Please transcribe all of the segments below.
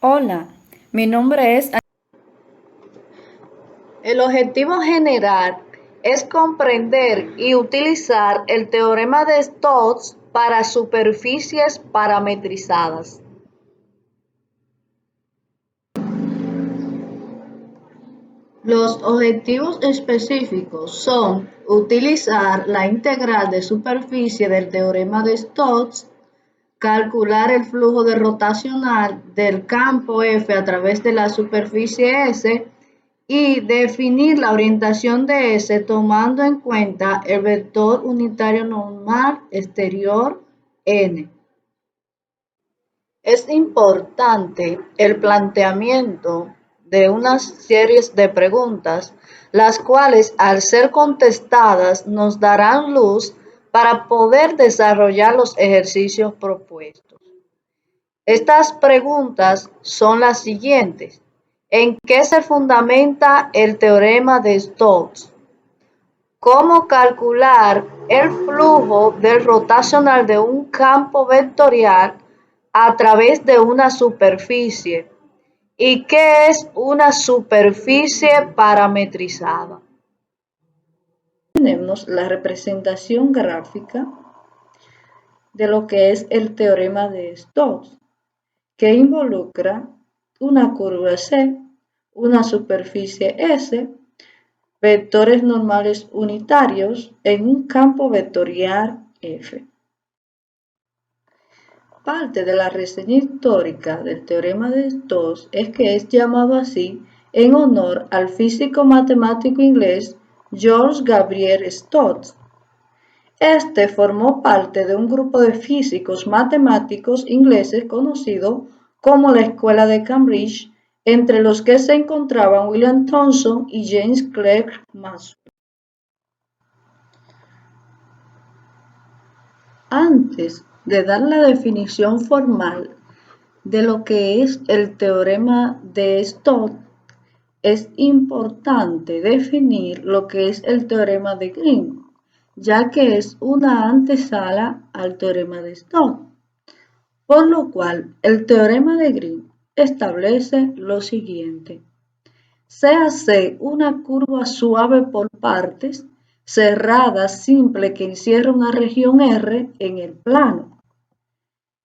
Hola, mi nombre es... El objetivo general es comprender y utilizar el teorema de Stokes para superficies parametrizadas. Los objetivos específicos son utilizar la integral de superficie del teorema de Stokes, calcular el flujo de rotacional del campo F a través de la superficie S y definir la orientación de S tomando en cuenta el vector unitario normal exterior N. Es importante el planteamiento de unas series de preguntas, las cuales al ser contestadas nos darán luz para poder desarrollar los ejercicios propuestos. Estas preguntas son las siguientes. ¿En qué se fundamenta el teorema de Stokes? ¿Cómo calcular el flujo del rotacional de un campo vectorial a través de una superficie? ¿Y qué es una superficie parametrizada? Tenemos la representación gráfica de lo que es el teorema de Stokes, que involucra una curva C, una superficie S, vectores normales unitarios en un campo vectorial F. Parte de la reseña histórica del teorema de Stokes es que es llamado así en honor al físico matemático inglés George Gabriel Stokes. Este formó parte de un grupo de físicos matemáticos ingleses conocido como la Escuela de Cambridge, entre los que se encontraban William Thomson y James Clerk Maxwell. Antes de dar la definición formal de lo que es el teorema de Stokes, es importante definir lo que es el teorema de Green, ya que es una antesala al teorema de Stokes. Por lo cual, el teorema de Green establece lo siguiente. Sea C una curva suave por partes, cerrada, simple, que encierra una región R en el plano.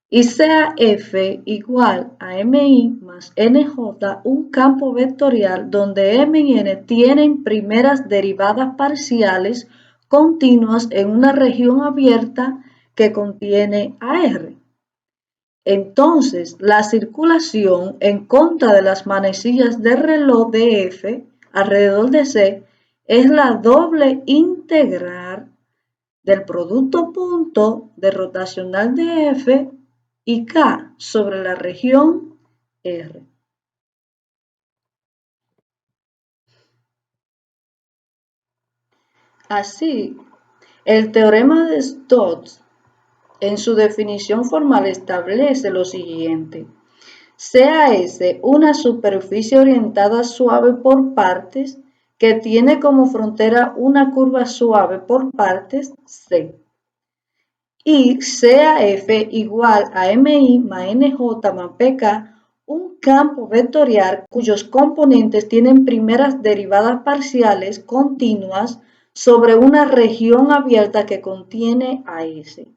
Y sea F igual a MI más NJ un campo vectorial donde M y N tienen primeras derivadas parciales continuas en una región abierta que contiene a R. Entonces, la circulación en contra de las manecillas de reloj de F alrededor de C es la doble integral del producto punto de rotacional de F y K sobre la región R. Así, el teorema de Stokes en su definición formal establece lo siguiente. Sea S una superficie orientada suave por partes que tiene como frontera una curva suave por partes C. Y sea F igual a MI más NJ más PK un campo vectorial cuyos componentes tienen primeras derivadas parciales continuas sobre una región abierta que contiene a S.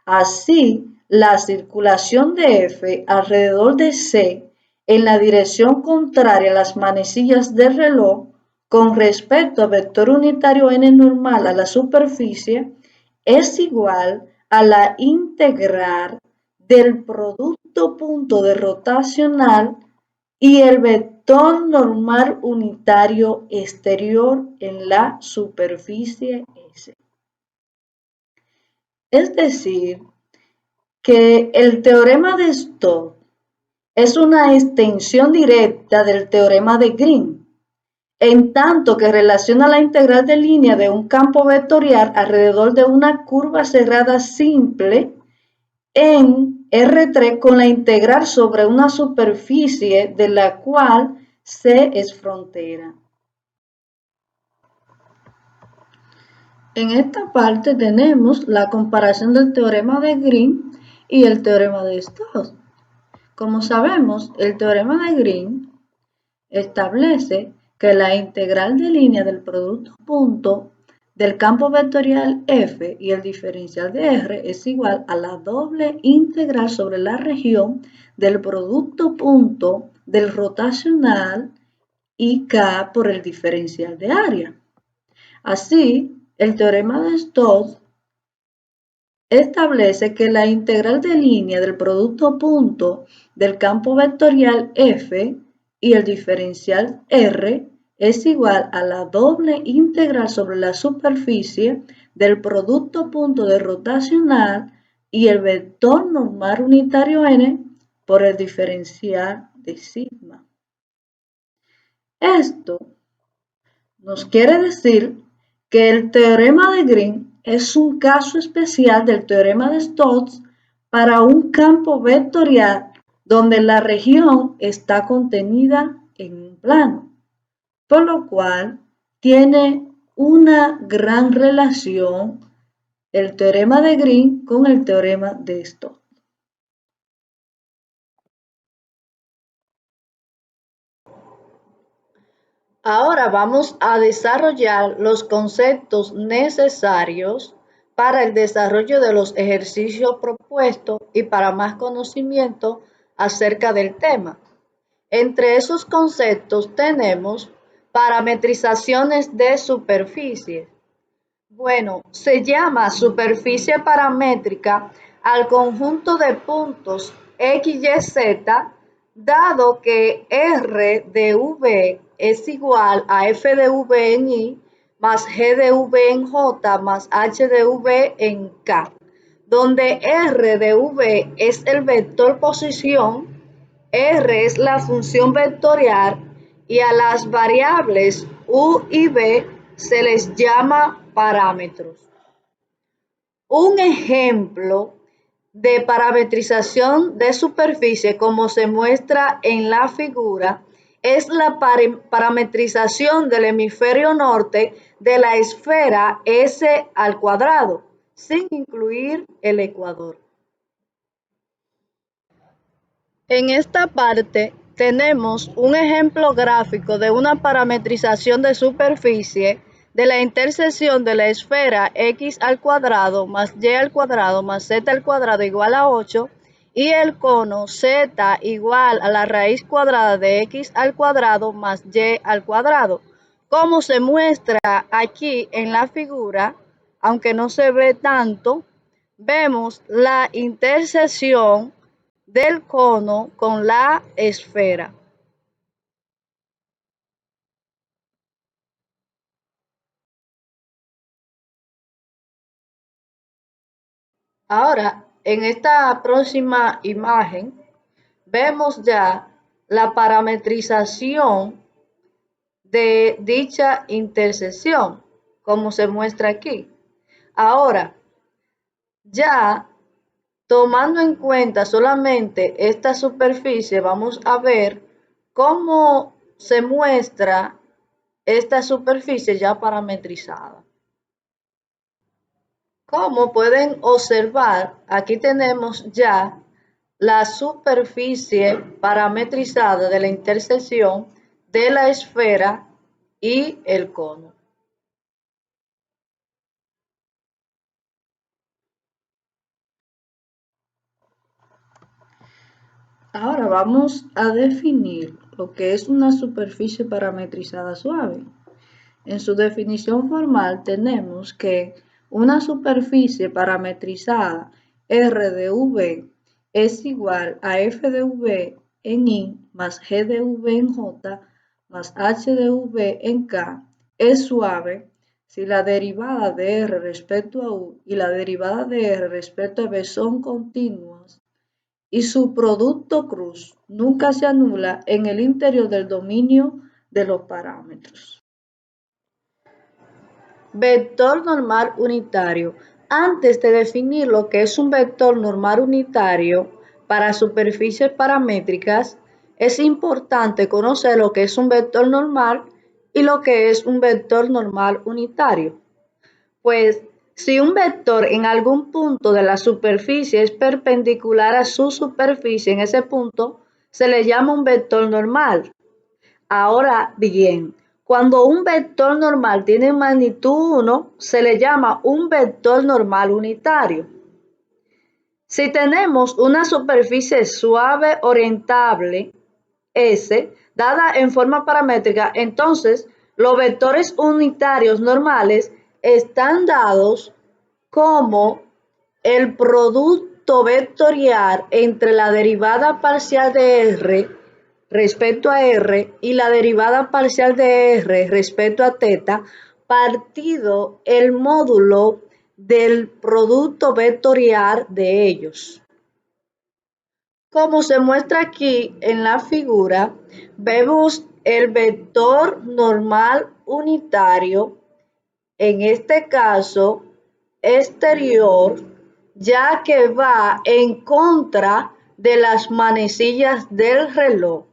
Así, la circulación de F alrededor de C en la dirección contraria a las manecillas del reloj con respecto al vector unitario n normal a la superficie es igual a la integral del producto punto de rotacional y el vector normal unitario exterior en la superficie S. Es decir, que el teorema de Stokes es una extensión directa del teorema de Green, en tanto que relaciona la integral de línea de un campo vectorial alrededor de una curva cerrada simple en R3 con la integral sobre una superficie de la cual C es frontera. En esta parte tenemos la comparación del teorema de Green y el teorema de Stokes. Como sabemos, el teorema de Green establece que la integral de línea del producto punto del campo vectorial F y el diferencial de R es igual a la doble integral sobre la región del producto punto del rotacional y K por el diferencial de área. Así, el teorema de Stokes establece que la integral de línea del producto punto del campo vectorial F y el diferencial R es igual a la doble integral sobre la superficie del producto punto de rotacional y el vector normal unitario n por el diferencial de sigma. Esto nos quiere decir que el teorema de Green es un caso especial del teorema de Stokes para un campo vectorial donde la región está contenida en un plano, por lo cual tiene una gran relación el teorema de Green con el teorema de Stokes. Ahora vamos a desarrollar los conceptos necesarios para el desarrollo de los ejercicios propuestos y para más conocimiento acerca del tema. Entre esos conceptos tenemos parametrizaciones de superficie. Bueno, se llama superficie paramétrica al conjunto de puntos X, Y, Z, dado que R de V es igual a F de V en I más G de V en J más H de V en K, donde R de V es el vector posición, R es la función vectorial y a las variables U y V se les llama parámetros. Un ejemplo de parametrización de superficie, como se muestra en la figura, es la parametrización del hemisferio norte de la esfera S al cuadrado, sin incluir el ecuador. En esta parte tenemos un ejemplo gráfico de una parametrización de superficie de la intersección de la esfera x al cuadrado más y al cuadrado más z al cuadrado igual a 8 y el cono z igual a la raíz cuadrada de x al cuadrado más y al cuadrado. Como se muestra aquí en la figura, aunque no se ve tanto, vemos la intersección del cono con la esfera. Ahora, en esta próxima imagen, vemos ya la parametrización de dicha intersección, como se muestra aquí. Ahora, ya tomando en cuenta solamente esta superficie, vamos a ver cómo se muestra esta superficie ya parametrizada. Como pueden observar, aquí tenemos ya la superficie parametrizada de la intersección de la esfera y el cono. Ahora vamos a definir lo que es una superficie parametrizada suave. En su definición formal tenemos que una superficie parametrizada R de V es igual a F de V en I más G de V en J más H de V en K es suave si la derivada de R respecto a U y la derivada de R respecto a V son continuas y su producto cruz nunca se anula en el interior del dominio de los parámetros. Vector normal unitario. Antes de definir lo que es un vector normal unitario para superficies paramétricas, es importante conocer lo que es un vector normal y lo que es un vector normal unitario. Pues Si un vector en algún punto de la superficie es perpendicular a su superficie, en ese punto se le llama un vector normal. Ahora bien, cuando un vector normal tiene magnitud 1, se le llama un vector normal unitario. Si tenemos una superficie suave orientable S dada en forma paramétrica, entonces los vectores unitarios normales están dados como el producto vectorial entre la derivada parcial de R respecto a R y la derivada parcial de R respecto a θ partido el módulo del producto vectorial de ellos. Como se muestra aquí en la figura, vemos el vector normal unitario, en este caso exterior, ya que va en contra de las manecillas del reloj.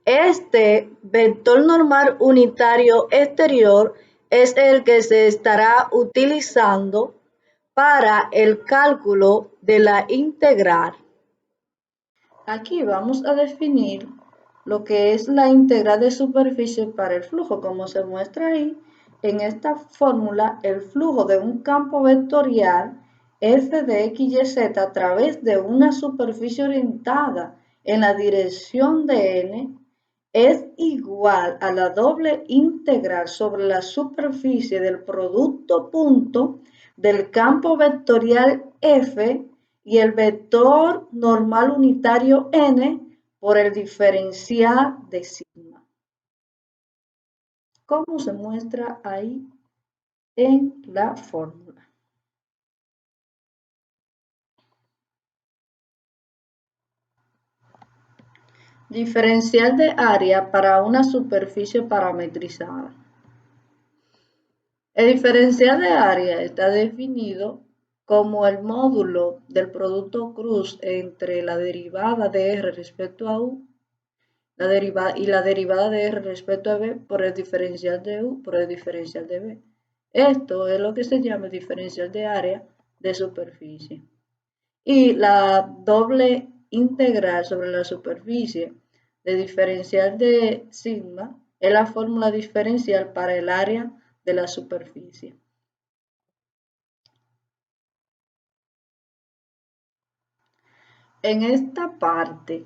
Este vector normal unitario exterior es el que se estará utilizando para el cálculo de la integral. Aquí vamos a definir lo que es la integral de superficie para el flujo. Como se muestra ahí, en esta fórmula, el flujo de un campo vectorial f de x, y, z a través de una superficie orientada en la dirección de n es igual a la doble integral sobre la superficie del producto punto del campo vectorial f y el vector normal unitario n por el diferencial de sigma, como se muestra ahí en la fórmula. Diferencial de área para una superficie parametrizada. El diferencial de área está definido como el módulo del producto cruz entre la derivada de R respecto a U la derivada de R respecto a B por el diferencial de U por el diferencial de B. Esto es lo que se llama el diferencial de área de superficie. Y la doble integral sobre la superficie de diferencial de sigma es la fórmula diferencial para el área de la superficie. En esta parte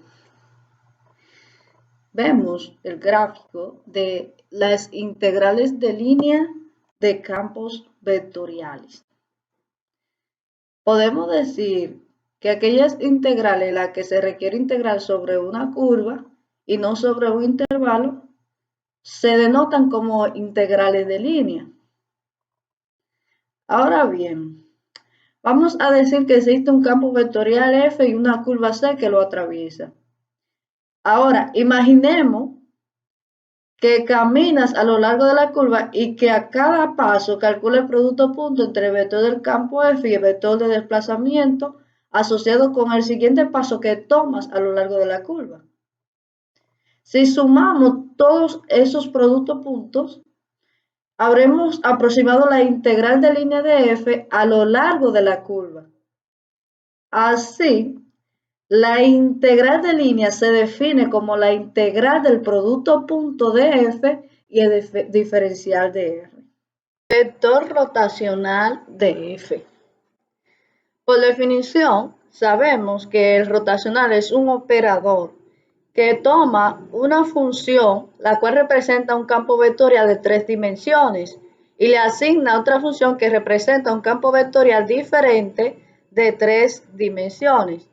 vemos el gráfico de las integrales de línea de campos vectoriales. Podemos decir que aquellas integrales en las que se requiere integrar sobre una curva y no sobre un intervalo se denotan como integrales de línea. Ahora bien, vamos a decir que existe un campo vectorial F y una curva C que lo atraviesa. Ahora, imaginemos que caminas a lo largo de la curva y que a cada paso calcula el producto punto entre el vector del campo F y el vector de desplazamiento asociado con el siguiente paso que tomas a lo largo de la curva. Si sumamos todos esos productos puntos, habremos aproximado la integral de línea de F a lo largo de la curva. Así, la integral de línea se define como la integral del producto punto de F y el diferencial de R. Vector rotacional de F. Por definición, sabemos que el rotacional es un operador que toma una función la cual representa un campo vectorial de 3 dimensiones y le asigna otra función que representa un campo vectorial diferente de 3 dimensiones.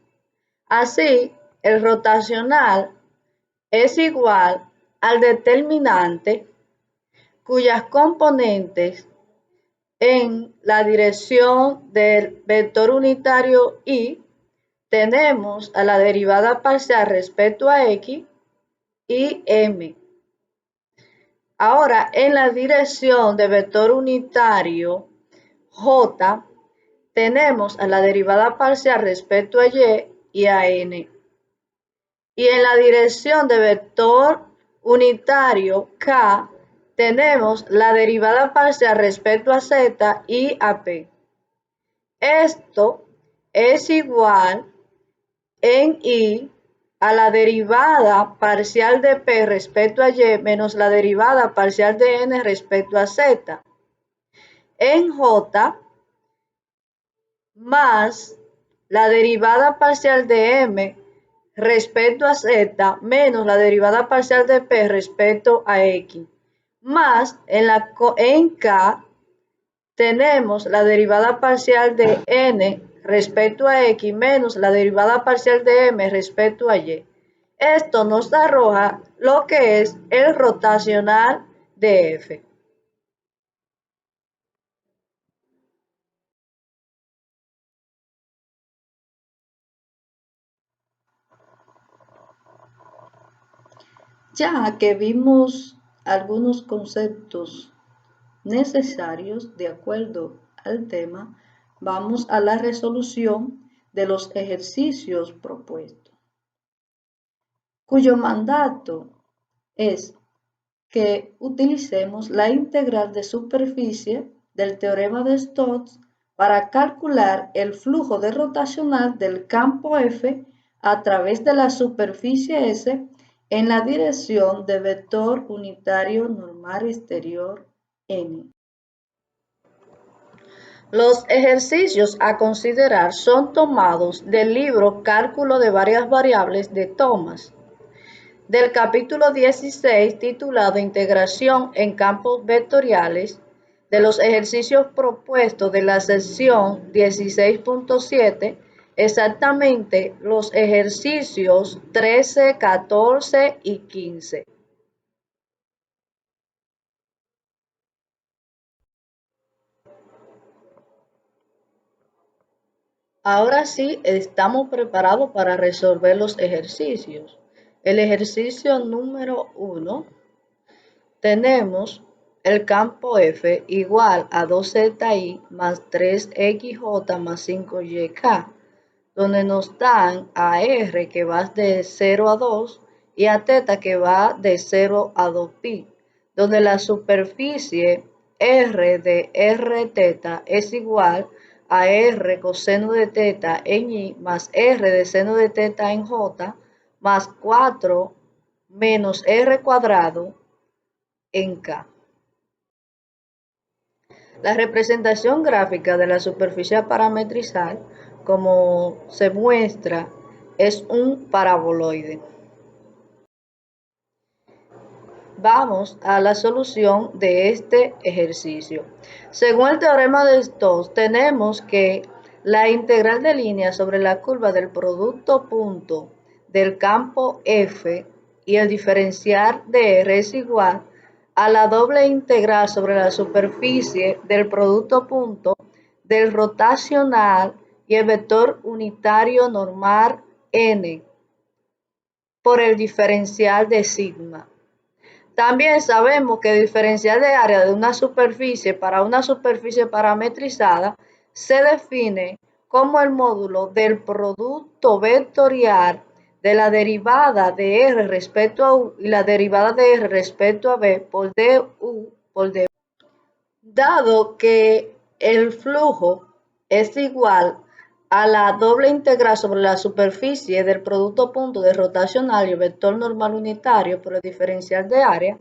Así, el rotacional es igual al determinante cuyas componentes en la dirección del vector unitario y tenemos a la derivada parcial respecto a x y m. Ahora, en la dirección del vector unitario j tenemos a la derivada parcial respecto a y a n. Y en la dirección de vector unitario k tenemos la derivada parcial respecto a z y a p. Esto es igual en Y a la derivada parcial de P respecto a Y menos la derivada parcial de N respecto a Z. En J más la derivada parcial de M respecto a Z menos la derivada parcial de P respecto a X. Más en K tenemos la derivada parcial de N respecto a X menos la derivada parcial de M respecto a Y. Esto nos arroja lo que es el rotacional de F. Ya que vimos algunos conceptos necesarios de acuerdo al tema, vamos a la resolución de los ejercicios propuestos, cuyo mandato es que utilicemos la integral de superficie del teorema de Stokes para calcular el flujo de rotacional del campo F a través de la superficie S en la dirección de vector unitario normal exterior N. Los ejercicios a considerar son tomados del libro Cálculo de varias variables de Thomas, del capítulo 16 titulado Integración en campos vectoriales, de los ejercicios propuestos de la sección 16.7, exactamente los ejercicios 13, 14 y 15. Ahora sí estamos preparados para resolver los ejercicios. El ejercicio número 1, tenemos el campo F igual a 2ZI más 3XJ más 5YK, donde nos dan a R que va de 0 a 2 y a θ que va de 0 a 2pi, donde la superficie R de Rθ es igual a R coseno de θ en Y más R de seno de θ en J más 4 menos R cuadrado en K. La representación gráfica de la superficie a parametrizar, como se muestra, es un paraboloide. Vamos a la solución de este ejercicio. Según el teorema de Stokes, tenemos que la integral de línea sobre la curva del producto punto del campo F y el diferencial de R es igual a la doble integral sobre la superficie del producto punto del rotacional y el vector unitario normal N por el diferencial de sigma. También sabemos que el diferencial de área de una superficie para una superficie parametrizada se define como el módulo del producto vectorial de la derivada de R respecto a U y la derivada de R respecto a B por DU por dV. Dado que el flujo es igual a la doble integral sobre la superficie del producto punto de rotacional y el vector normal unitario por el diferencial de área,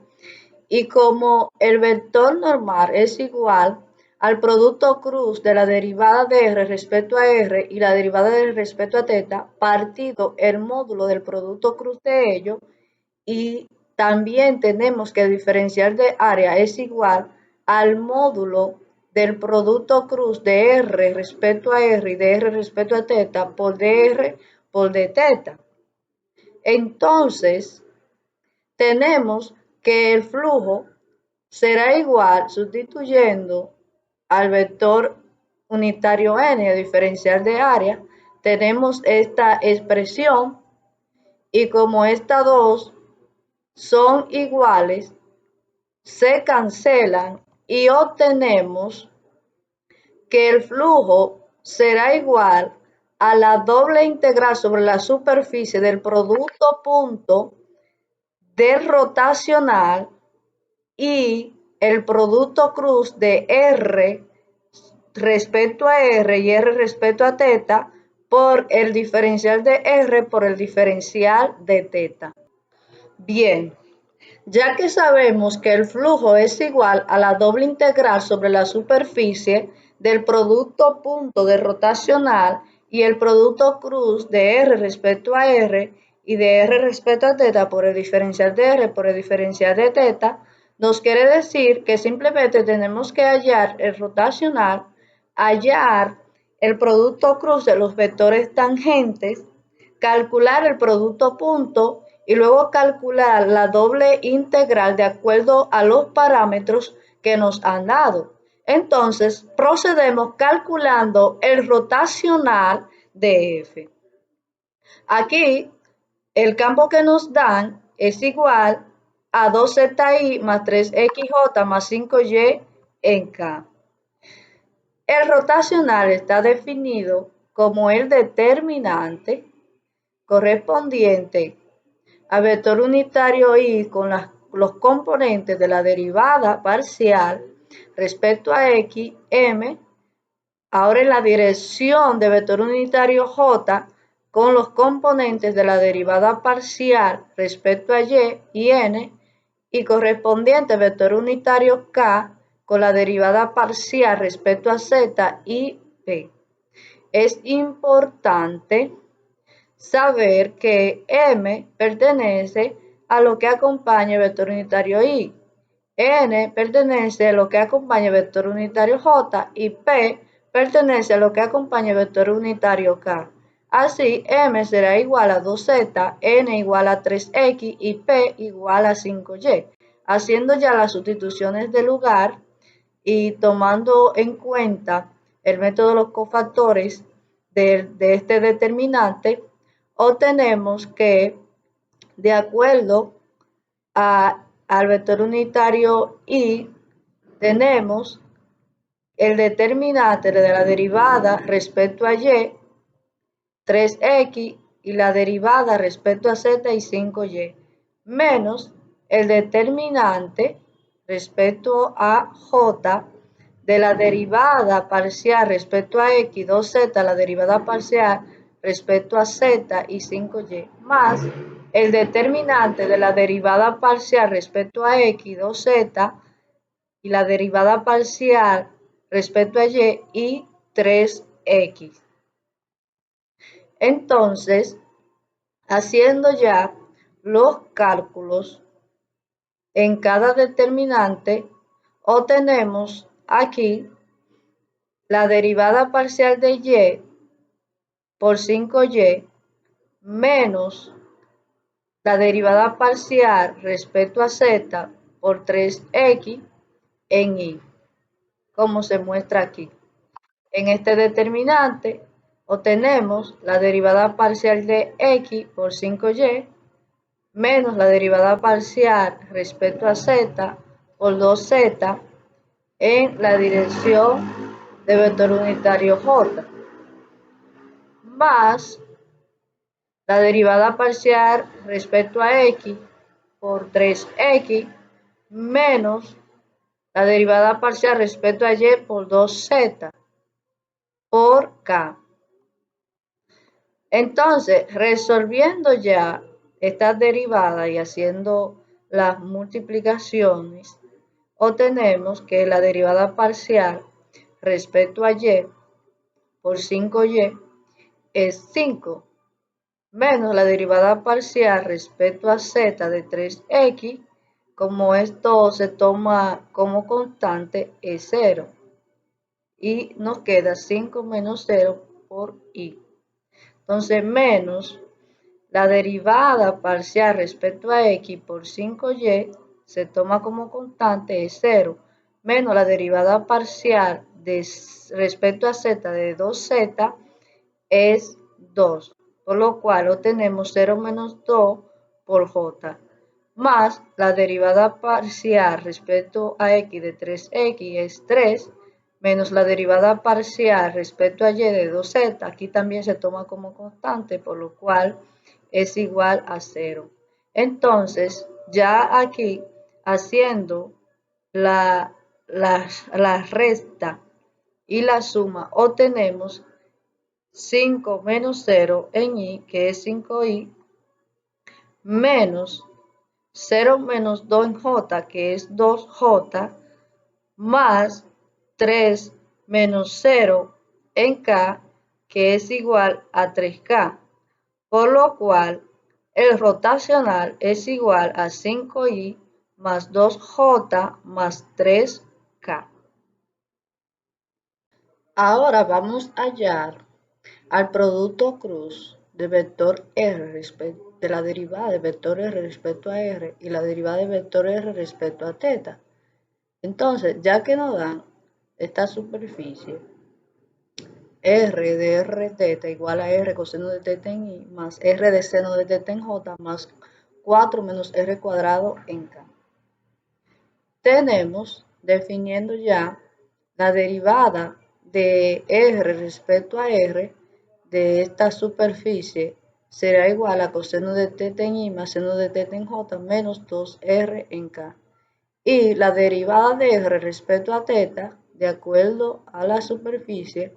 y como el vector normal es igual al producto cruz de la derivada de R respecto a R y la derivada de R respecto a θ, partido el módulo del producto cruz de ello, y también tenemos que el diferencial de área es igual al módulo del producto cruz de R respecto a R y de R respecto a θ por dr por dθ. Entonces, tenemos que el flujo será igual, sustituyendo al vector unitario n, el diferencial de área, tenemos esta expresión, y como estas dos son iguales, se cancelan y obtenemos que el flujo será igual a la doble integral sobre la superficie del producto punto del rotacional y el producto cruz de R respecto a R y R respecto a teta por el diferencial de R por el diferencial de teta. Bien, ya que sabemos que el flujo es igual a la doble integral sobre la superficie del producto punto de rotacional y el producto cruz de R respecto a R y de R respecto a teta por el diferencial de R por el diferencial de teta, nos quiere decir que simplemente tenemos que hallar el rotacional, hallar el producto cruz de los vectores tangentes, calcular el producto punto y luego calcular la doble integral de acuerdo a los parámetros que nos han dado. Entonces, procedemos calculando el rotacional de F. Aquí, el campo que nos dan es igual a 2zi más 3xj más 5y en K. El rotacional está definido como el determinante correspondiente a vector unitario y con los componentes de la derivada parcial respecto a x, m, ahora en la dirección de vector unitario j con los componentes de la derivada parcial respecto a y n, y correspondiente vector unitario k con la derivada parcial respecto a z y p. Es importante saber que M pertenece a lo que acompaña el vector unitario I, N pertenece a lo que acompaña el vector unitario J y P pertenece a lo que acompaña el vector unitario K. Así, M será igual a 2z, N igual a 3x y P igual a 5y. Haciendo ya las sustituciones de lugar y tomando en cuenta el método de los cofactores de este determinante, obtenemos que de acuerdo al vector unitario I, tenemos el determinante de la derivada respecto a y, 3x, y la derivada respecto a z y 5y, menos el determinante respecto a j de la derivada parcial respecto a x, 2z, la derivada parcial respecto a z y 5y, más el determinante de la derivada parcial respecto a x, 2z, y la derivada parcial respecto a y 3x. Entonces, haciendo ya los cálculos en cada determinante, obtenemos aquí la derivada parcial de y por 5y menos la derivada parcial respecto a z por 3x en y, como se muestra aquí. En este determinante obtenemos la derivada parcial de x por 5y menos la derivada parcial respecto a z por 2z en la dirección de vector unitario j, más la derivada parcial respecto a x por 3x menos la derivada parcial respecto a y por 2z por k. Entonces, resolviendo ya estas derivadas y haciendo las multiplicaciones, obtenemos que la derivada parcial respecto a y por 5y es 5, menos la derivada parcial respecto a z de 3x, como esto se toma como constante, es 0. Y nos queda 5 menos 0 por y. Entonces, menos la derivada parcial respecto a x por 5y se toma como constante, es 0, menos la derivada parcial respecto a z de 2z es 2, por lo cual obtenemos 0 menos 2 por j, más la derivada parcial respecto a x de 3x es 3, menos la derivada parcial respecto a y de 2z, aquí también se toma como constante, por lo cual es igual a 0. Entonces, ya aquí, haciendo la resta y la suma obtenemos 5 menos 0 en y, que es 5y, menos 0 menos 2 en j, que es 2j, más 3 menos 0 en k, que es igual a 3k, por lo cual el rotacional es igual a 5i más 2j más 3k. Ahora vamos a hallar al producto cruz de vector r de la derivada de vector r respecto a r y la derivada de vector r respecto a θ. Entonces, ya que nos dan esta superficie, r de r θ igual a r coseno de θ en i más r de seno de θ en j más 4 menos r cuadrado en k. Tenemos, definiendo ya, la derivada de r respecto a r de esta superficie será igual a coseno de θ en i más seno de θ en j menos 2r en k. Y la derivada de r respecto a θ, de acuerdo a la superficie,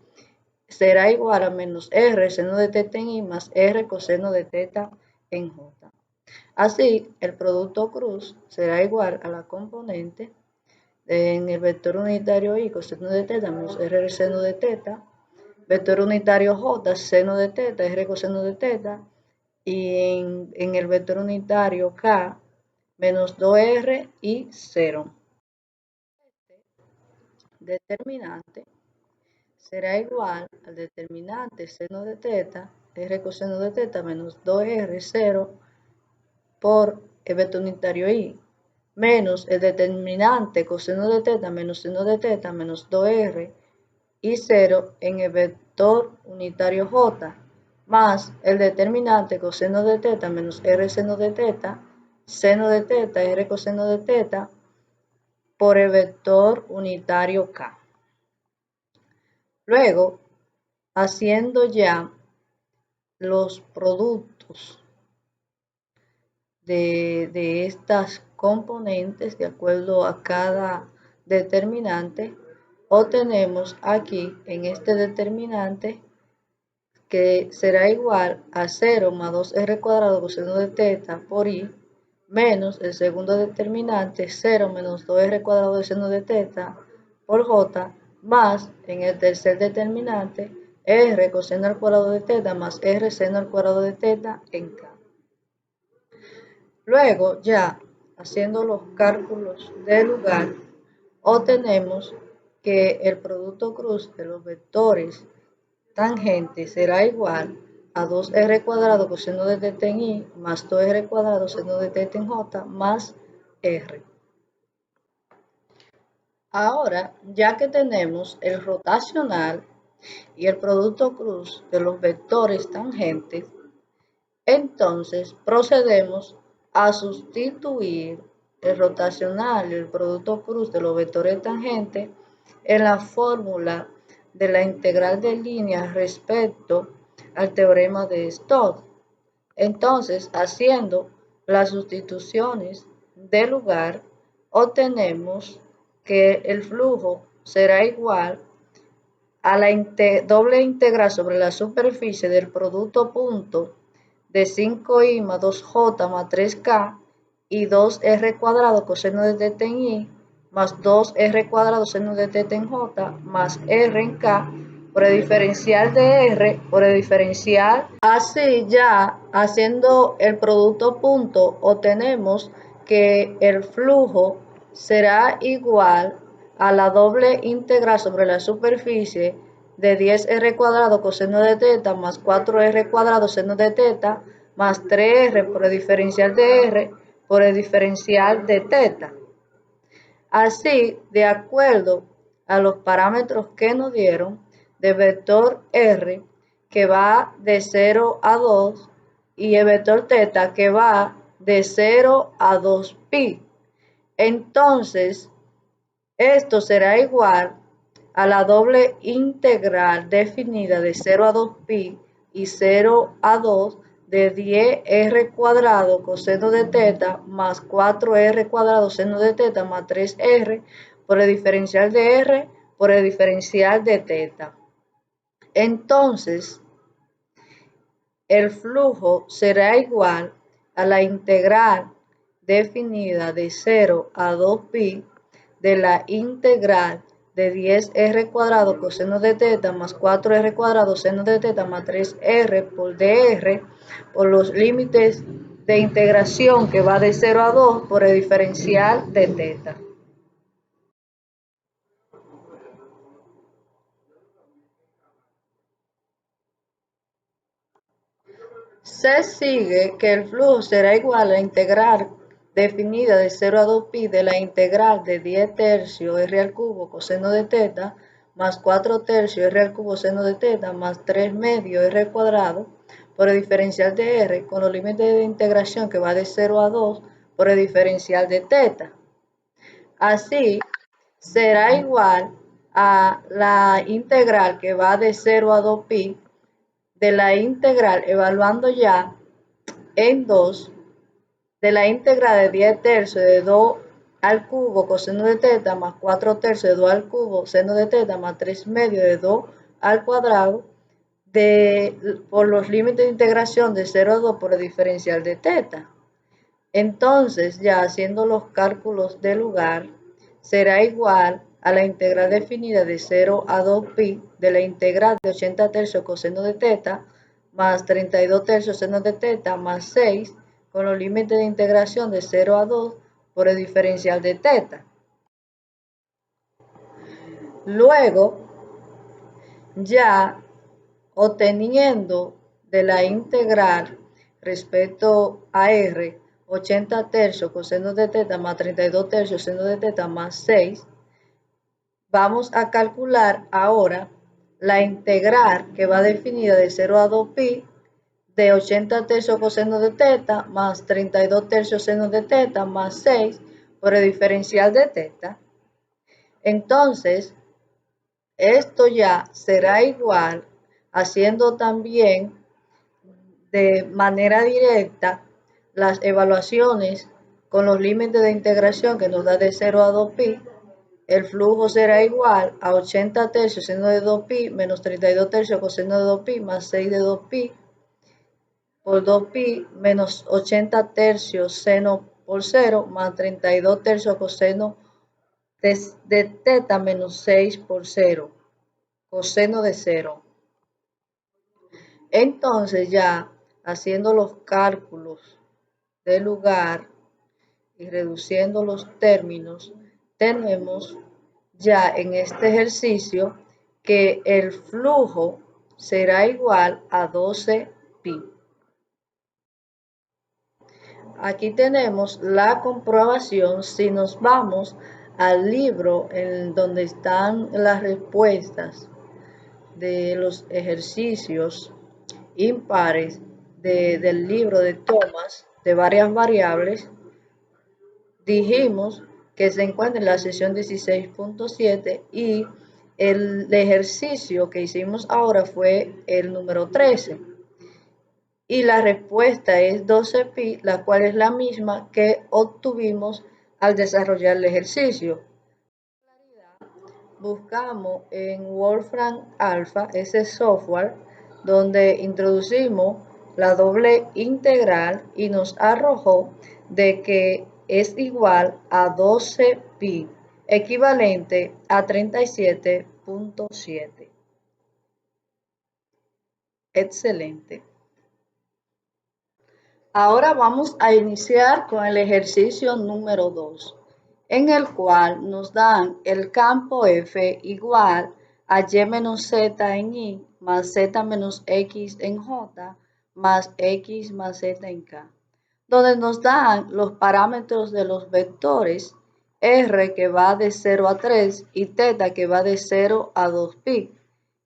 será igual a menos r seno de θ en i más r coseno de θ en j. Así, el producto cruz será igual a la componente en el vector unitario i coseno de θ menos r seno de θ, vector unitario j seno de θ, r coseno de θ, y en el vector unitario k menos 2r y 0. Determinante será igual al determinante seno de θ, r coseno de θ menos 2r 0 por el vector unitario i, menos el determinante coseno de θ menos seno de θ menos 2r y 0 en el vector unitario j, más el determinante coseno de θ menos r seno de θ, r coseno de θ, por el vector unitario k. Luego, haciendo ya los productos de estas componentes de acuerdo a cada determinante, obtenemos aquí en este determinante que será igual a 0 más 2r cuadrado coseno de θ por i menos el segundo determinante 0 menos 2r cuadrado de seno de θ por j más en el tercer determinante r coseno al cuadrado de θ más r seno al cuadrado de θ en k. Luego, ya haciendo los cálculos de lugar, obtenemos que el producto cruz de los vectores tangentes será igual a 2r cuadrado coseno de θ en i más 2r cuadrado seno de θ en j más r. Ahora, ya que tenemos el rotacional y el producto cruz de los vectores tangentes, entonces procedemos a sustituir el rotacional y el producto cruz de los vectores tangentes en la fórmula de la integral de líneas respecto al teorema de Stokes. Entonces, haciendo las sustituciones de lugar, obtenemos que el flujo será igual a la doble integral sobre la superficie del producto punto de 5i más 2j más 3k y 2r cuadrado coseno de θ en i más 2r cuadrado seno de θ en j más r en k por el diferencial de r por el diferencial. Así, ya haciendo el producto punto, obtenemos que el flujo será igual a la doble integral sobre la superficie de 10r cuadrado coseno de θ más 4r cuadrado seno de θ más 3r por el diferencial de r por el diferencial de θ. Así, de acuerdo a los parámetros que nos dieron de vector r, que va de 0 a 2, y el vector θ, que va de 0 a 2pi. Entonces, esto será igual a la doble integral definida de 0 a 2pi y 0 a 2 de 10r cuadrado coseno de θ más 4r cuadrado seno de θ más 3r por el diferencial de r por el diferencial de teta. Entonces, el flujo será igual a la integral definida de 0 a 2pi de la integral de 10r cuadrado coseno de teta más 4r cuadrado seno de teta más 3r por dr por los límites de integración que va de 0 a 2 por el diferencial de teta. Se sigue que el flujo será igual a la integral definida de 0 a 2pi de la integral de 10 tercios r al cubo coseno de teta más 4 tercios r al cubo seno de teta más 3 medios r al cuadrado por el diferencial de r con los límites de integración que va de 0 a 2 por el diferencial de teta. Así será igual a la integral que va de 0 a 2pi de la integral, evaluando ya en 2, de la integral de 10 tercios de 2 al cubo coseno de teta más 4 tercios de 2 al cubo seno de teta más 3 medios de 2 al cuadrado por los límites de integración de 0 a 2 por el diferencial de teta. Entonces, ya haciendo los cálculos del lugar, será igual a la integral definida de 0 a 2pi de la integral de 80 tercios coseno de teta más 32 tercios seno de teta más 6 con los límites de integración de 0 a 2 por el diferencial de teta. Luego, ya obteniendo de la integral respecto a r 80 tercios coseno de teta más 32 tercios seno de teta más 6, vamos a calcular ahora la integral que va definida de 0 a 2pi de 80 tercios coseno de teta más 32 tercios seno de teta más 6 por el diferencial de teta. Entonces, esto ya será igual, haciendo también de manera directa las evaluaciones con los límites de integración que nos da de 0 a 2pi, el flujo será igual a 80 tercios seno de 2pi menos 32 tercios coseno de 2pi más 6 de 2pi por 2pi menos 80 tercios seno por 0 más 32 tercios coseno de teta menos 6 por 0, coseno de 0. Entonces ya haciendo los cálculos del lugar y reduciendo los términos, tenemos ya en este ejercicio que el flujo será igual a 12pi. Aquí tenemos la comprobación. Si nos vamos al libro en donde están las respuestas de los ejercicios impares del libro de Thomas de varias variables, dijimos que se encuentra en la sesión 16.7 y el ejercicio que hicimos ahora fue el número 13 y la respuesta es 12pi, la cual es la misma que obtuvimos al desarrollar el ejercicio. Buscamos en Wolfram Alpha ese software donde introducimos la doble integral y nos arrojó de que es igual a 12pi, equivalente a 37.7. Excelente. Ahora vamos a iniciar con el ejercicio número 2, en el cual nos dan el campo F igual a y menos z en y más z menos x en j más x más z en k, donde nos dan los parámetros de los vectores r que va de 0 a 3 y θ que va de 0 a 2pi.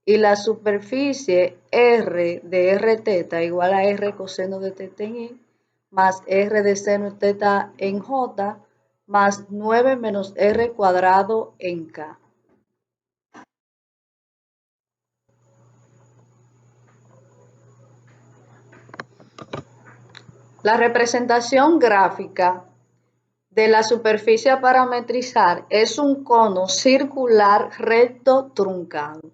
Y la superficie R de Rθ igual a R coseno de θ en I más R de seno de θ en J más 9 menos R cuadrado en K. La representación gráfica de la superficie a parametrizar es un cono circular recto truncado.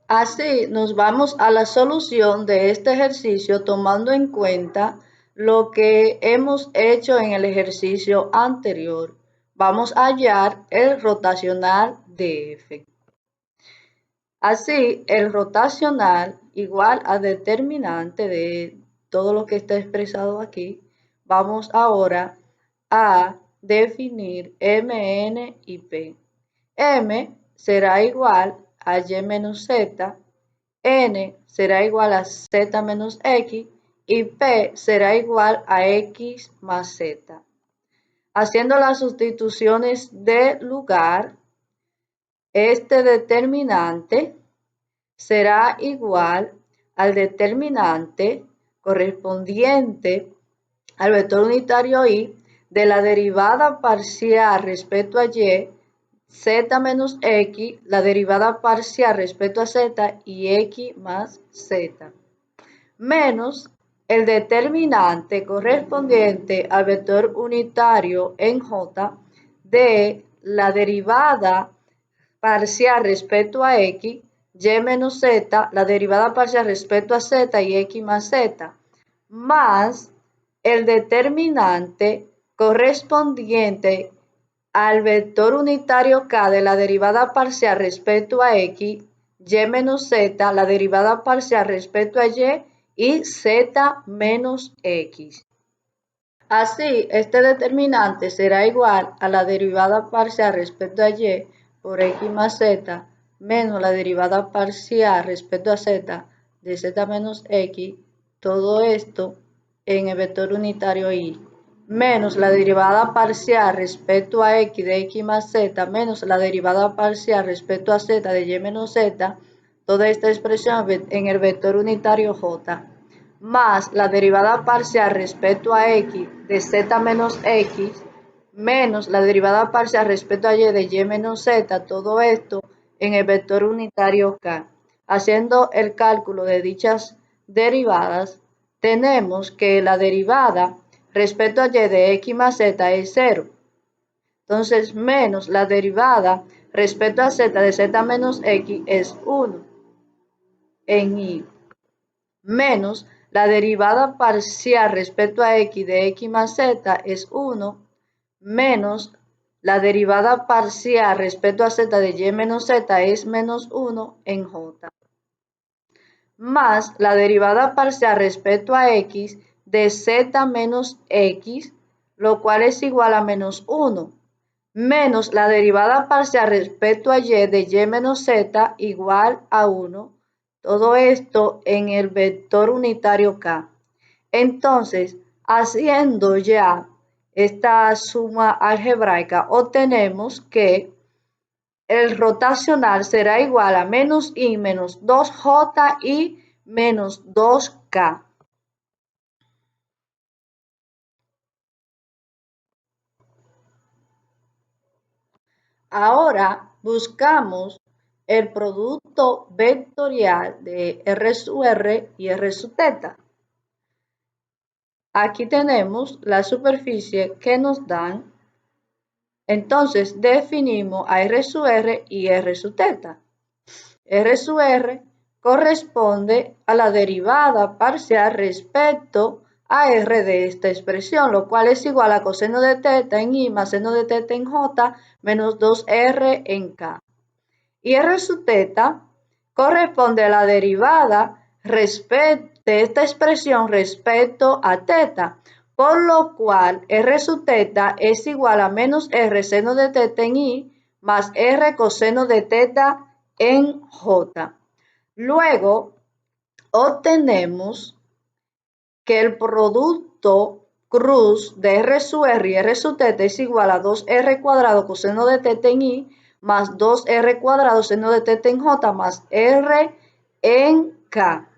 Así nos vamos a la solución de este ejercicio tomando en cuenta lo que hemos hecho en el ejercicio anterior. Vamos a hallar el rotacional de F. Así, el rotacional igual a determinante de todo lo que está expresado aquí. Vamos ahora a definir Mn y P. M será igual a Y menos Z, N será igual a Z menos X y P será igual a X más Z. Haciendo las sustituciones de lugar, este determinante será igual al determinante correspondiente al vector unitario y de la derivada parcial respecto a y, z menos x, la derivada parcial respecto a z y x más z, menos el determinante correspondiente al vector unitario en j de la derivada parcial respecto a x, y menos z, la derivada parcial respecto a z y x más z, más el determinante correspondiente al vector unitario k de la derivada parcial respecto a x, y menos z, la derivada parcial respecto a y z menos x. Así, este determinante será igual a la derivada parcial respecto a y por x más z menos la derivada parcial respecto a z de z menos x, todo esto en el vector unitario y, menos la derivada parcial respecto a x de x más z menos la derivada parcial respecto a z de y menos z, toda esta expresión en el vector unitario j, más la derivada parcial respecto a x de z menos x, menos la derivada parcial respecto a y de y menos z, todo esto en el vector unitario k. Haciendo el cálculo de dichas derivadas, tenemos que la derivada respecto a y de x más z es 0. Entonces, menos la derivada respecto a z de z menos x es 1 en y, menos la derivada parcial respecto a x de x más z es 1, menos la derivada parcial respecto a z de y menos z es menos 1 en j, más la derivada parcial respecto a x de z menos x, lo cual es igual a menos 1, menos la derivada parcial respecto a y de y menos z igual a 1, todo esto en el vector unitario k. Entonces, haciendo ya esta suma algebraica, obtenemos que el rotacional será igual a menos i menos 2j y menos 2k. Ahora buscamos el producto vectorial de R sub R y R sub θ. Aquí tenemos la superficie que nos dan. Entonces definimos a R sub R y R sub θ. R sub R corresponde a la derivada parcial respecto a R de esta expresión, lo cual es igual a coseno de θ en I más seno de θ en J menos 2R en K. Y R sub θ corresponde a la derivada de esta expresión respecto a θ, por lo cual R sub θ es igual a menos R seno de θ en I más R coseno de θ en J. Luego obtenemos que el producto cruz de R sub R y R sub θ es igual a 2R cuadrado coseno de θ en I más 2R cuadrado seno de θ en J más R en K.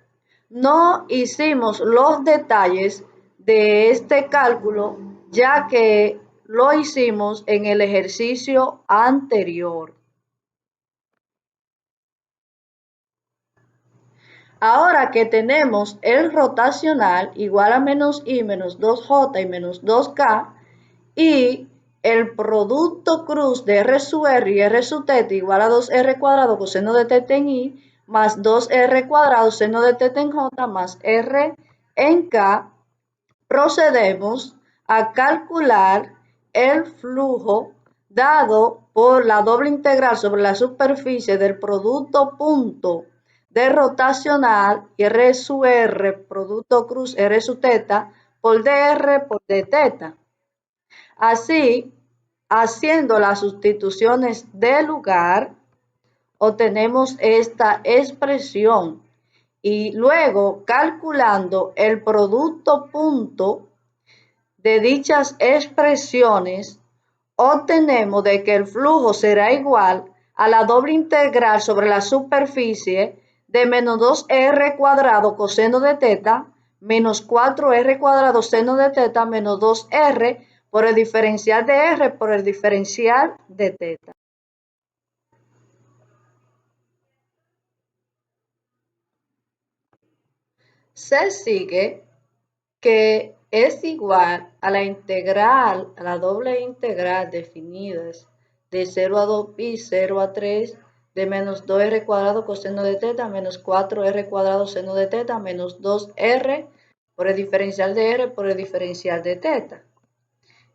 No hicimos los detalles de este cálculo ya que lo hicimos en el ejercicio anterior. Ahora que tenemos el rotacional igual a menos i menos 2j y menos 2k y el producto cruz de R sub R y R sub θ igual a 2R cuadrado coseno de θ en I más 2R cuadrado seno de θ en J más R en K, procedemos a calcular el flujo dado por la doble integral sobre la superficie del producto punto de rotacional y R sub R, producto cruz R sub θ por dr por dθ. Así, haciendo las sustituciones de lugar, obtenemos esta expresión y luego calculando el producto punto de dichas expresiones, obtenemos de que el flujo será igual a la doble integral sobre la superficie de menos 2R cuadrado coseno de θ menos 4R cuadrado seno de θ menos 2R por el diferencial de R por el diferencial de θ. Se sigue que es igual a la integral, a la doble integral definidas de 0 a 2pi, 0 a 3, de menos 2R cuadrado coseno de θ menos 4R cuadrado seno de θ menos 2R por el diferencial de R por el diferencial de θ.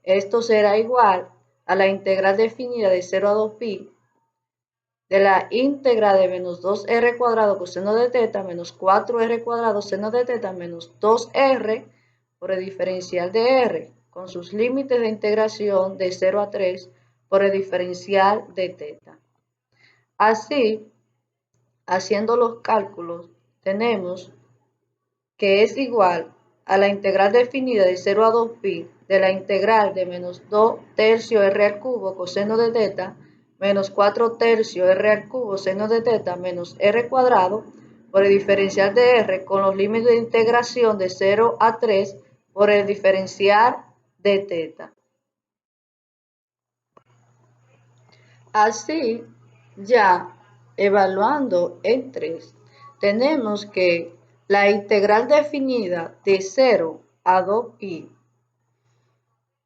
Esto será igual a la integral definida de 0 a 2pi de la íntegra de menos 2R cuadrado coseno de θ menos 4R cuadrado seno de θ menos 2R por el diferencial de R con sus límites de integración de 0 a 3 por el diferencial de θ. Así, haciendo los cálculos, tenemos que es igual a la integral definida de 0 a 2pi de la integral de menos 2 tercios R al cubo coseno de θ menos 4 tercios R al cubo seno de θ menos R cuadrado por el diferencial de R con los límites de integración de 0 a 3 por el diferencial de θ. Así, ya evaluando en 3, tenemos que la integral definida de 0 a 2pi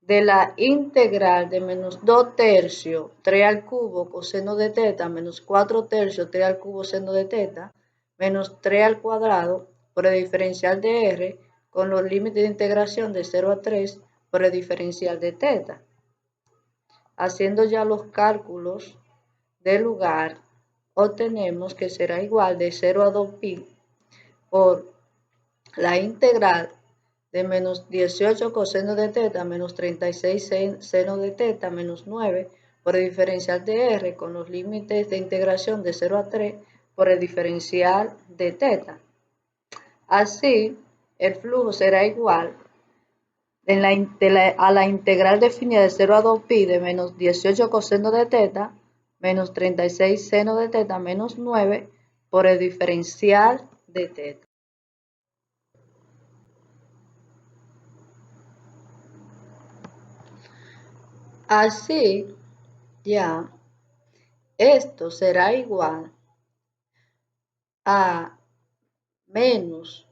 de la integral de menos 2 tercios 3 al cubo coseno de θ menos 4 tercios 3 al cubo seno de θ menos 3 al cuadrado por el diferencial de R con los límites de integración de 0 a 3 por el diferencial de θ. Haciendo ya los cálculos de lugar, obtenemos que será igual de 0 a 2pi por la integral de menos 18 coseno de θ menos 36 seno de θ menos 9 por el diferencial de R con los límites de integración de 0 a 3 por el diferencial de θ. Así, el flujo será igual a la integral definida de 0 a 2pi de menos 18 coseno de θ menos 36 seno de θ menos 9 por el diferencial de θ. Así, ya, esto será igual a menos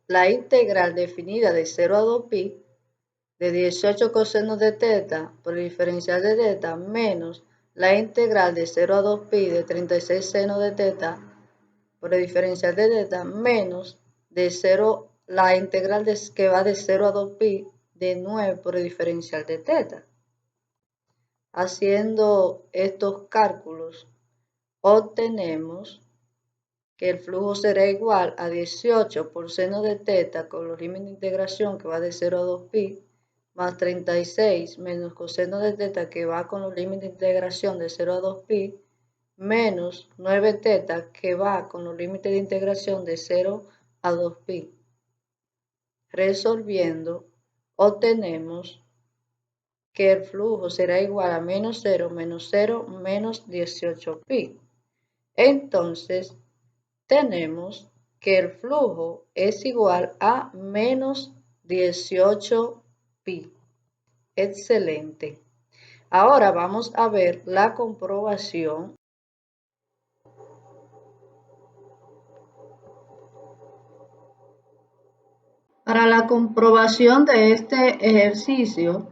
la integral definida de 0 a 2pi de 18 coseno de θ por el diferencial de θ menos la integral de 0 a 2pi de 36 seno de θ por el diferencial de θ menos de 0, la integral que va de 0 a 2pi de 9 por el diferencial de θ. Haciendo estos cálculos, obtenemos que el flujo será igual a 18 por seno de θ con los límites de integración que va de 0 a 2pi más 36 menos coseno de θ que va con los límites de integración de 0 a 2pi menos 9θ que va con los límites de integración de 0 a 2pi. Resolviendo, obtenemos que el flujo será igual a menos 0 menos 0 menos 18pi. Entonces, tenemos que el flujo es igual a menos 18pi. Excelente. Ahora vamos a ver la comprobación. Para la comprobación de este ejercicio,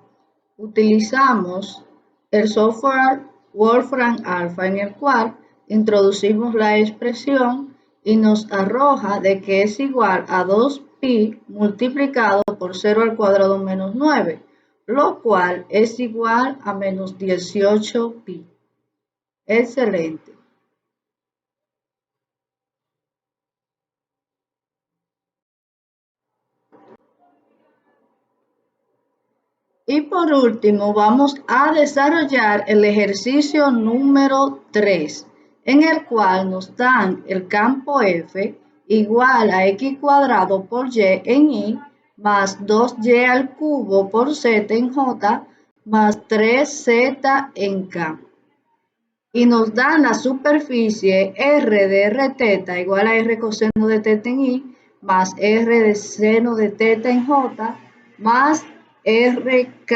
Utilizamos el software Wolfram Alpha, en el cual introducimos la expresión y nos arroja de que es igual a 2pi multiplicado por 0 al cuadrado menos 9, lo cual es igual a menos 18pi. Excelente. Y por último, vamos a desarrollar el ejercicio número 3, en el cual nos dan el campo f igual a x cuadrado por y en y, más 2y al cubo por z en j, más 3z en k. Y nos dan la superficie r de r teta igual a r coseno de teta en y, más r de seno de teta en j, más rk,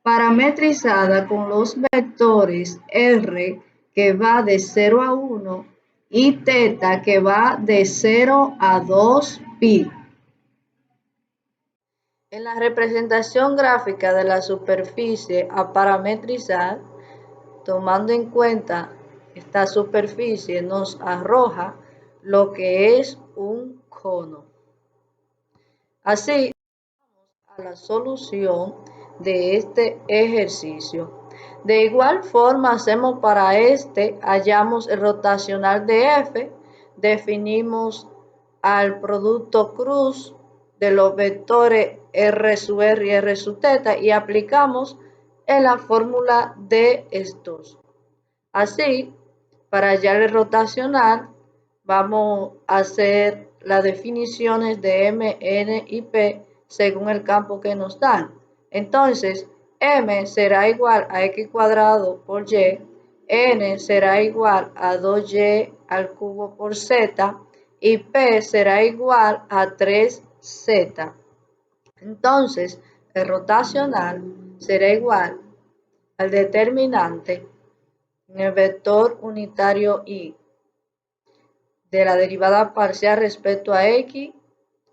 parametrizada con los vectores r que va de 0 a 1 y teta que va de 0 a 2pi. En la representación gráfica de la superficie a parametrizar, tomando en cuenta esta superficie, nos arroja lo que es un cono. Así, a la solución de este ejercicio. De igual forma, hacemos para este, hallamos el rotacional de f, definimos al producto cruz de los vectores r sub r y r sub teta y aplicamos en la fórmula de estos. Así, para hallar el rotacional, vamos a hacer las definiciones de m, n y p según el campo que nos dan. Entonces, m será igual a x cuadrado por y, n será igual a 2y al cubo por z y p será igual a 3z. Entonces, el rotacional será igual al determinante en el vector unitario y de la derivada parcial respecto a x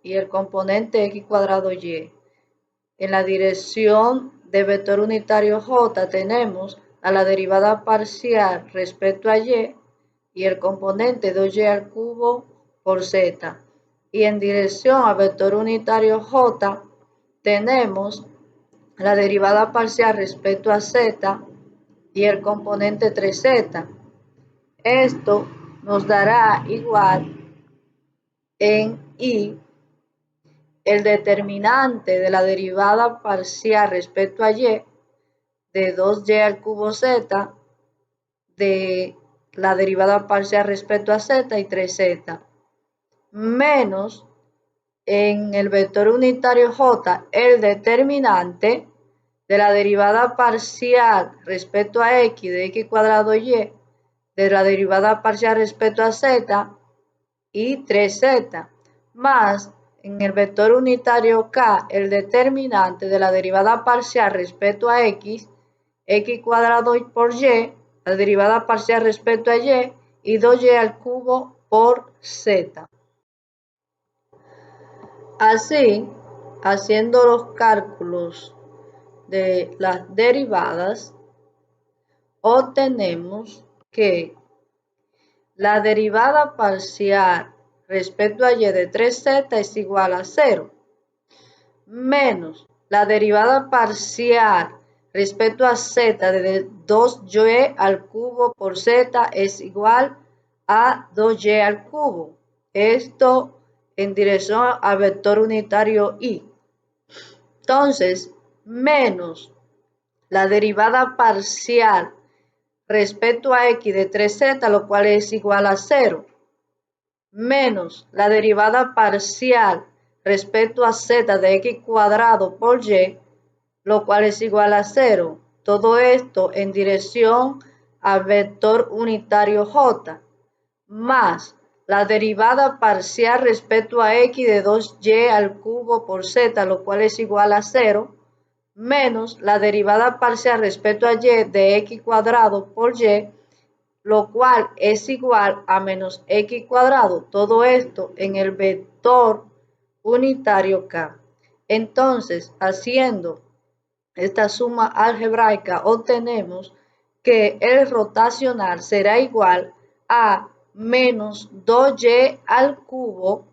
y el componente x cuadrado y. En la dirección de vector unitario j tenemos a la derivada parcial respecto a y el componente 2y al cubo por z. Y en dirección al vector unitario j tenemos la derivada parcial respecto a z y el componente 3z. Esto nos dará igual en y el determinante de la derivada parcial respecto a y de 2y al cubo z, de la derivada parcial respecto a z y 3z, menos en el vector unitario j el determinante de la derivada parcial respecto a x de x cuadrado y de la derivada parcial respecto a z y 3z, más en el vector unitario k el determinante de la derivada parcial respecto a x, x cuadrado por y, la derivada parcial respecto a y 2y al cubo por z. Así, haciendo los cálculos de las derivadas, obtenemos que la derivada parcial respecto a y de 3z es igual a 0, menos la derivada parcial respecto a z de 2y al cubo por z es igual a 2y al cubo. Esto en dirección al vector unitario y. Entonces, menos la derivada parcial respecto a x de 3z, lo cual es igual a 0, menos la derivada parcial respecto a z de x cuadrado por y, lo cual es igual a 0. Todo esto en dirección al vector unitario j, más la derivada parcial respecto a x de 2y al cubo por z, lo cual es igual a 0, menos la derivada parcial respecto a y de x cuadrado por y, lo cual es igual a menos x cuadrado. Todo esto en el vector unitario k. Entonces, haciendo esta suma algebraica, obtenemos que el rotacional será igual a menos 2y al cubo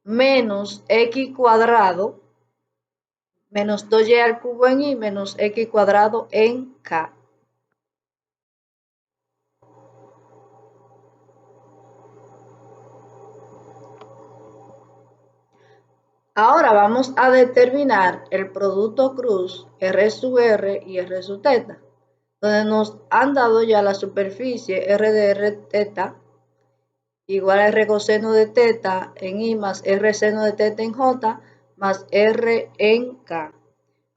menos x cuadrado, menos 2y al cubo en y menos x cuadrado en k. Ahora vamos a determinar el producto cruz R sub R y R sub teta, donde nos han dado ya la superficie R de R teta igual a R coseno de teta en I más R seno de teta en J más R en K.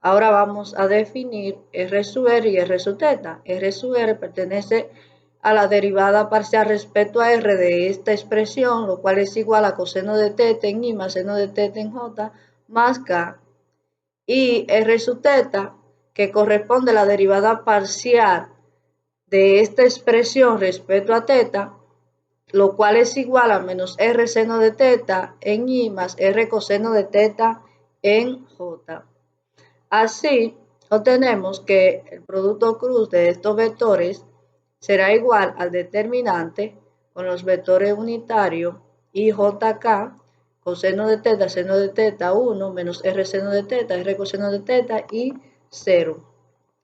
Ahora vamos a definir R sub R y R sub teta. R sub R pertenece a la derivada parcial respecto a R de esta expresión, lo cual es igual a coseno de teta en I más seno de teta en J más K. Y R sub teta, que corresponde a la derivada parcial de esta expresión respecto a teta, lo cual es igual a menos R seno de teta en I más R coseno de teta en J. Así, obtenemos que el producto cruz de estos vectores será igual al determinante con los vectores unitarios IJK, coseno de teta, seno de teta 1, menos R seno de teta, R coseno de teta y 0.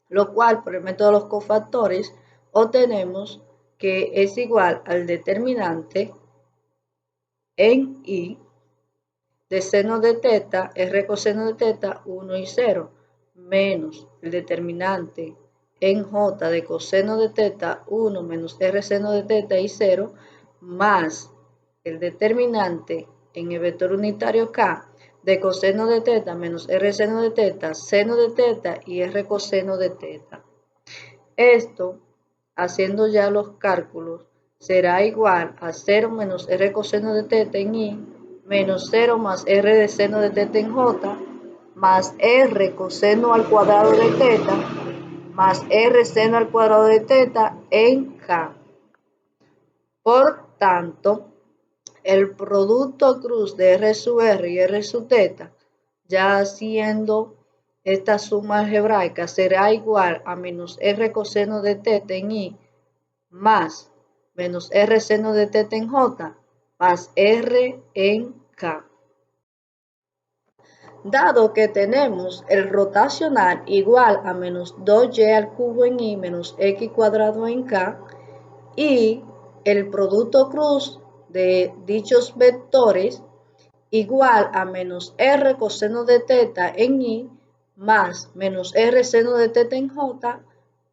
Lo cual, por el método de los cofactores, obtenemos que es igual al determinante en I de seno de teta, R coseno de teta 1 y 0, menos el determinante en J de coseno de teta 1 menos R seno de teta y 0, más el determinante en el vector unitario K de coseno de teta menos R seno de teta y R coseno de teta. Esto, haciendo ya los cálculos, será igual a 0 menos R coseno de teta en I menos 0 más R de seno de teta en J más R coseno al cuadrado de teta más R seno al cuadrado de teta en K. Por tanto, el producto cruz de R sub R y R sub teta, ya haciendo esta suma algebraica, será igual a menos R coseno de teta en I más menos R seno de teta en J más R en K. Dado que tenemos el rotacional igual a menos 2y al cubo en I menos x cuadrado en K y el producto cruz de dichos vectores igual a menos R coseno de teta en I más menos R seno de teta en J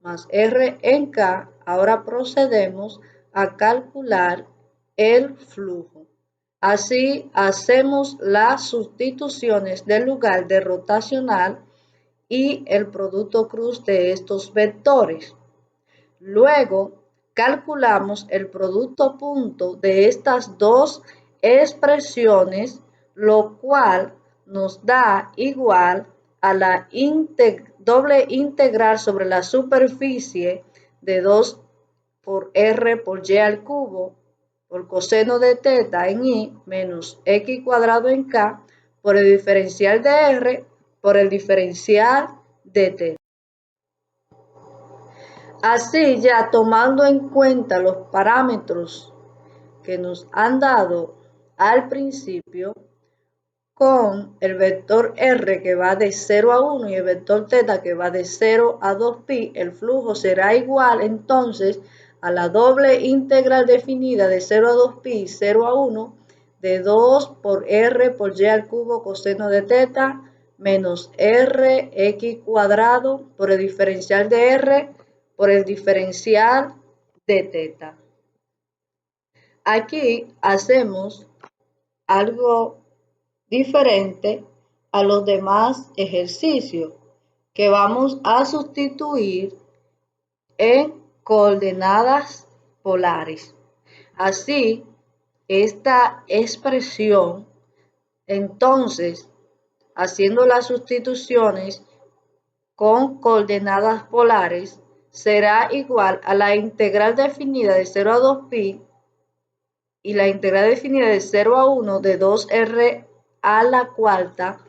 más R en K, ahora procedemos a calcular el flujo. Así hacemos las sustituciones del lugar de rotacional y el producto cruz de estos vectores. Luego calculamos el producto punto de estas dos expresiones, lo cual nos da igual a la doble integral sobre la superficie de 2 por R por Y al cubo por coseno de teta en I menos X cuadrado en K por el diferencial de R por el diferencial de teta. Así, ya tomando en cuenta los parámetros que nos han dado al principio, con el vector R que va de 0 a 1 y el vector teta que va de 0 a 2pi, el flujo será igual entonces a la doble integral definida de 0 a 2pi, 0 a 1, de 2 por R por Y al cubo coseno de teta menos R x cuadrado por el diferencial de R por el diferencial de teta. Aquí hacemos algo diferente a los demás ejercicios que vamos a sustituir en coordenadas polares. Así, esta expresión, entonces, haciendo las sustituciones con coordenadas polares, será igual a la integral definida de 0 a 2pi y la integral definida de 0 a 1 de 2r a la cuarta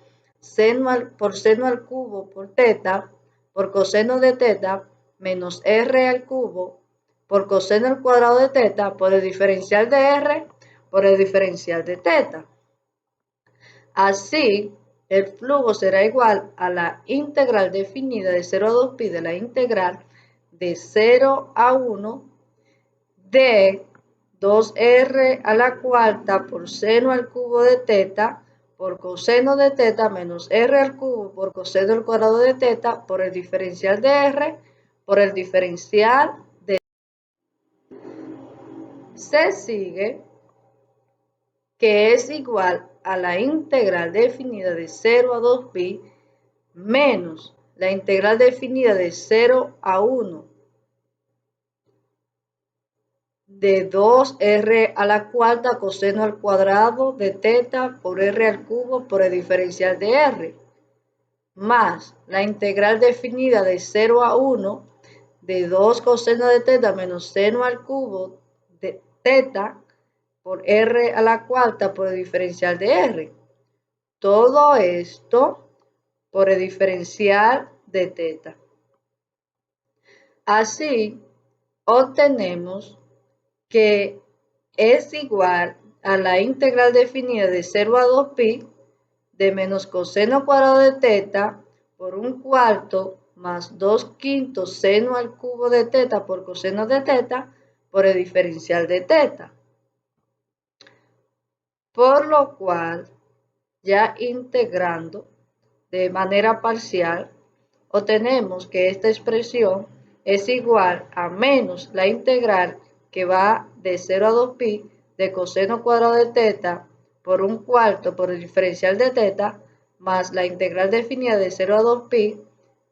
por seno al cubo por teta por coseno de teta menos r al cubo por coseno al cuadrado de teta por el diferencial de r por el diferencial de teta. Así, el flujo será igual a la integral definida de 0 a 2pi de la integral de 0 a 1 de 2r a la cuarta por seno al cubo de teta por coseno de teta menos r al cubo por coseno al cuadrado de teta por el diferencial de r por el diferencial de se sigue que es igual a la integral definida de 0 a 2pi menos la integral definida de 0 a 1 de 2r a la cuarta coseno al cuadrado de teta por r al cubo por el diferencial de r, más la integral definida de 0 a 1 de 2 coseno de teta menos seno al cubo de teta por r a la cuarta por el diferencial de r. Todo esto por el diferencial de teta. Así, obtenemos que es igual a la integral definida de 0 a 2pi de menos coseno cuadrado de teta por 1/4 más 2/5 seno al cubo de teta por coseno de teta por el diferencial de teta. Por lo cual, ya integrando de manera parcial, obtenemos que esta expresión es igual a menos la integral que va de 0 a 2pi de coseno cuadrado de teta por 1/4 por el diferencial de teta más la integral definida de 0 a 2pi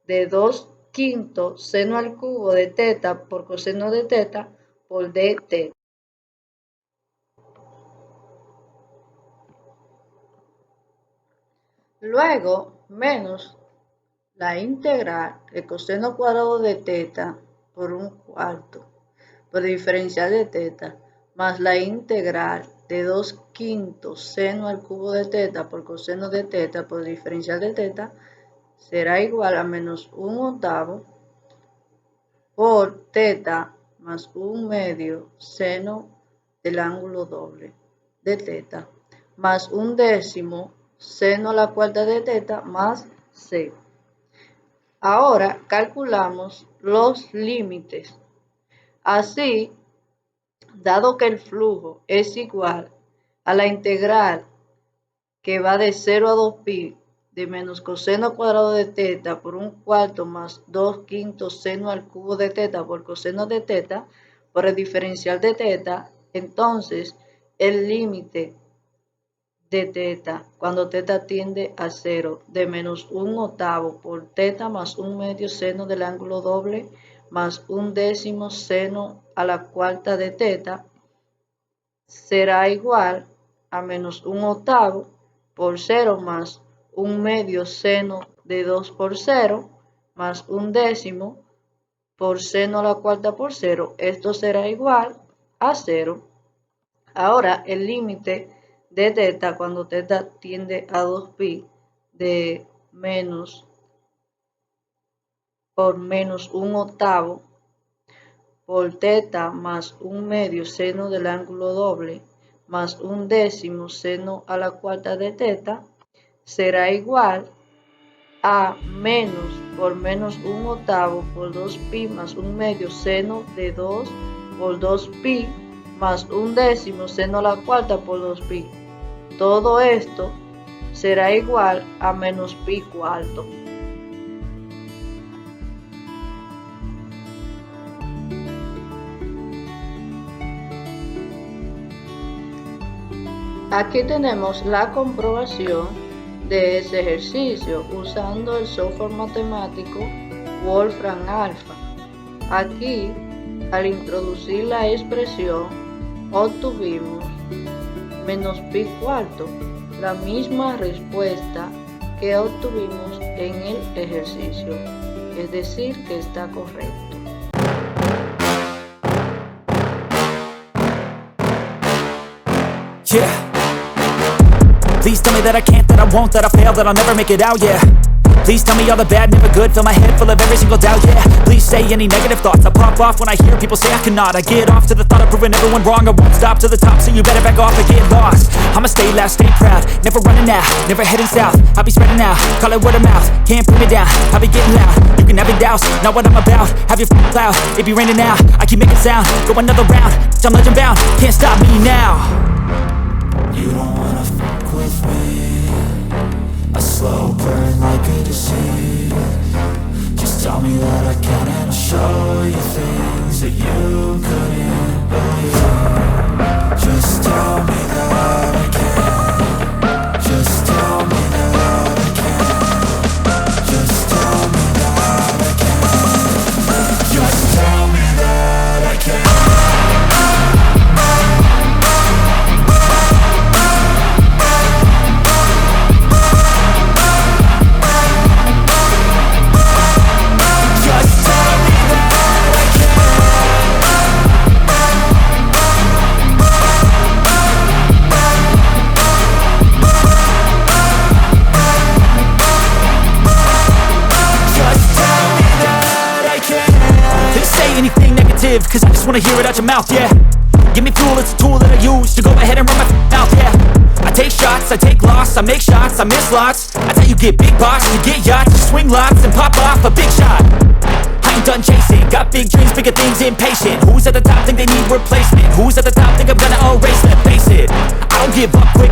de 2/5 seno al cubo de teta por coseno de teta por dt. Luego, menos la integral de coseno cuadrado de teta por 1/4 por el diferencial de teta más la integral de 2/5 seno al cubo de teta por coseno de teta por el diferencial de teta será igual a menos 1/8 por teta más 1/2 seno del ángulo doble de teta más 1/10 seno a la cuarta de teta más c. Ahora calculamos los límites. Así, dado que el flujo es igual a la integral que va de 0 a 2pi de menos coseno cuadrado de teta por 1/4 más 2/5 seno al cubo de teta por coseno de teta por el diferencial de teta, entonces el límite de teta cuando teta tiende a 0 de menos 1/8 por teta más 1/2 seno del ángulo doble más 1/10 seno a la cuarta de teta será igual a menos 1/8 por 0 más 1/2 seno de 2 por 0 más 1/10 por seno a la cuarta por 0. Esto será igual a 0. Ahora el límite de teta cuando teta tiende a 2pi de menos por menos 1/8 por teta más 1/2 seno del ángulo doble más 1/10 seno a la cuarta de teta será igual a menos por menos 1/8 por 2pi más 1/2 seno de 2 por 2pi más 1/10 seno a la cuarta por 2pi. Todo esto será igual a menos pi cuarto. Aquí tenemos la comprobación de ese ejercicio usando el software matemático Wolfram Alpha. Aquí, al introducir la expresión, obtuvimos menos pi cuarto, la misma respuesta que obtuvimos en el ejercicio, es decir, que está correcto. Yeah. Please tell me that I can't, that I won't, that I fail, that I'll never make it out, yeah. Please tell me all the bad, never good. Fill my head full of every single doubt, yeah. Please say any negative thoughts. I pop off when I hear people say I cannot. I get off to the thought of proving everyone wrong. I won't stop to the top, so you better back off and get lost. I'ma stay loud, stay proud, never running out, never heading south. I'll be spreading out, call it word of mouth. Can't put me down, I'll be getting loud. You can have your doubts, not what I'm about. Have your cloud, it be raining now. I keep making sound, go another round. I'm legend bound, can't stop me now. You don't wanna fuck with me. A slow burn like a disease. Just tell me that I can and I'll show you things that you couldn't believe. Just tell me that I can. Just tell me that I can. Just tell me that I can. Just tell me that I can. Cause I just wanna hear it out your mouth, yeah. Give me fuel, it's a tool that I use to go ahead and run my mouth, yeah. I take shots, I take loss, I make shots, I miss lots. That's how you get big boss, you get yachts, you swing lots and pop off a big shot. I ain't done chasing, got big dreams, bigger things, impatient. Who's at the top think they need replacement? Who's at the top think I'm gonna erase them? Face it, I don't give up quick,